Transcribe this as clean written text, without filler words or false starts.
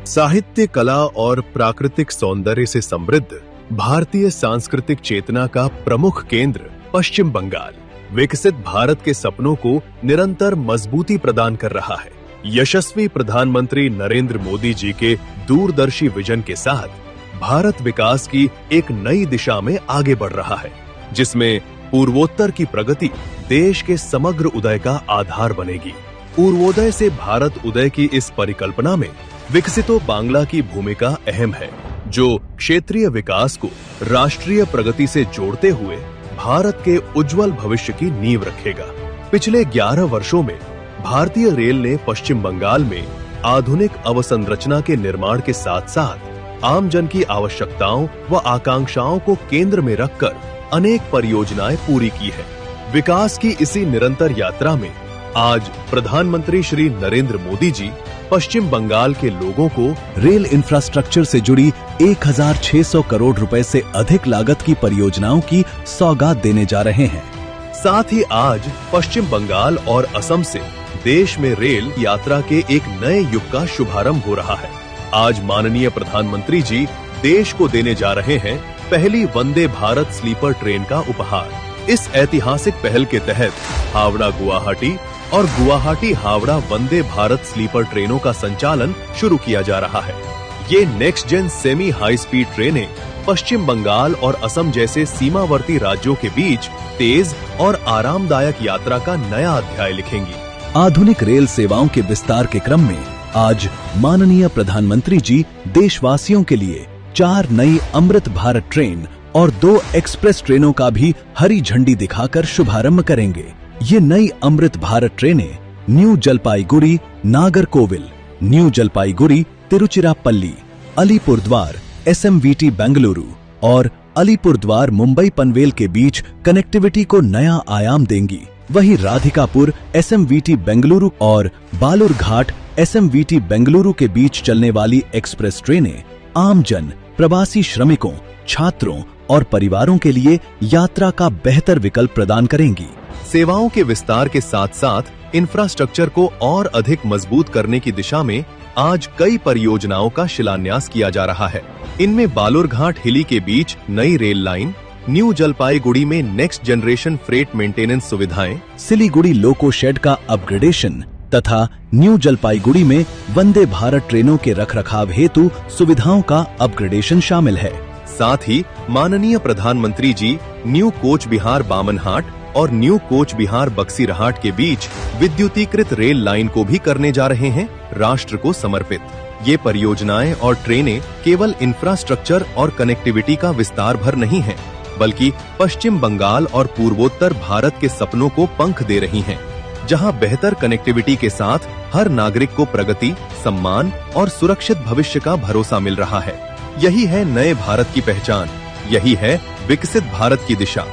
साहित्य, कला और प्राकृतिक सौंदर्य से समृद्ध भारतीय सांस्कृतिक चेतना का प्रमुख केंद्र पश्चिम बंगाल विकसित भारत के सपनों को निरंतर मजबूती प्रदान कर रहा है। यशस्वी प्रधानमंत्री नरेंद्र मोदी जी के दूरदर्शी विजन के साथ भारत विकास की एक नई दिशा में आगे बढ़ रहा है, जिसमें पूर्वोत्तर की प्रगति देश के समग्र उदय का आधार बनेगी। पूर्वोदय से भारत उदय की इस परिकल्पना में विकसितो बांग्ला की भूमिका अहम है, जो क्षेत्रीय विकास को राष्ट्रीय प्रगति से जोड़ते हुए भारत के उज्जवल भविष्य की नींव रखेगा। पिछले 11 वर्षों में भारतीय रेल ने पश्चिम बंगाल में आधुनिक अवसंरचना के निर्माण के साथ साथ आम जन की आवश्यकताओं व आकांक्षाओं को केंद्र में रखकर अनेक परियोजनाएं पूरी की है। विकास की इसी निरंतर यात्रा में आज प्रधानमंत्री श्री नरेंद्र मोदी जी पश्चिम बंगाल के लोगों को रेल इंफ्रास्ट्रक्चर से जुड़ी 1600 करोड़ रुपए से अधिक लागत की परियोजनाओं की सौगात देने जा रहे हैं। साथ ही आज पश्चिम बंगाल और असम से देश में रेल यात्रा के एक नए युग का शुभारंभ हो रहा है। आज माननीय प्रधानमंत्री जी देश को देने जा रहे हैं पहली वंदे भारत स्लीपर ट्रेन का उपहार। इस ऐतिहासिक पहल के तहत हावड़ा गुवाहाटी और गुवाहाटी हावड़ा वंदे भारत स्लीपर ट्रेनों का संचालन शुरू किया जा रहा है। ये next gen semi high speed ट्रेनें पश्चिम बंगाल और असम जैसे सीमावर्ती राज्यों के बीच तेज और आरामदायक यात्रा का नया अध्याय लिखेंगी। आधुनिक रेल सेवाओं के विस्तार के क्रम में आज माननीय प्रधानमंत्री जी देशवासियों के लिए 4 नई अमृत भारत ट्रेन और 2 एक्सप्रेस ट्रेनों का भी हरी झंडी दिखाकर शुभारंभ करेंगे। ये नई अमृत भारत ट्रेनें new Jalpaiguri Nagercoil, new Jalpaiguri Tiruchirappalli, Alipurduar SMVT Bengaluru और अलीपुरद्वार मुंबई पनवेल के बीच कनेक्टिविटी को नया आयाम देंगी। वहीं राधिकापुर SMVT बेंगलुरु और बालूरघाट SMVT बेंगलुरु के बीच चलने वाली एक्सप्रेस ट्रेनें आम जन, प्रवासी श्रमिकों, छात्रों और परिवारों के लिए यात्रा का बेहतर विकल्प प्रदान करेंगी। सेवाओं के विस्तार के साथ साथ इंफ्रास्ट्रक्चर को और अधिक मजबूत करने की दिशा में आज कई परियोजनाओं का शिलान्यास किया जा रहा है। इनमें बालूरघाट हिली के बीच नई रेल लाइन, न्यू जलपाईगुड़ी में नेक्स्ट जनरेशन फ्रेट मेंटेनेंस सुविधाएं, सिलीगुड़ी लोको शेड का अपग्रेडेशन तथा न्यू जलपाईगुड़ी में वंदे भारत ट्रेनों के रखरखाव हेतु सुविधाओं का अपग्रेडेशन शामिल है। साथ ही माननीय प्रधानमंत्री जी न्यू कोच बिहार बामनहाट और न्यू कोच बिहार बक्सीरहाट के बीच विद्युतीकृत रेल लाइन को भी करने जा रहे हैं राष्ट्र को समर्पित। ये परियोजनाएं और ट्रेनें केवल इंफ्रास्ट्रक्चर और कनेक्टिविटी का विस्तार भर नहीं हैं, बल्कि पश्चिम बंगाल और पूर्वोत्तर भारत के सपनों को पंख दे रही हैं, जहां बेहतर कनेक्टिविटी के साथ हर नागरिक को प्रगति, सम्मान और सुरक्षित भविष्य का भरोसा मिल रहा है। यही है नए भारत की पहचान, यही है विकसित भारत की दिशा।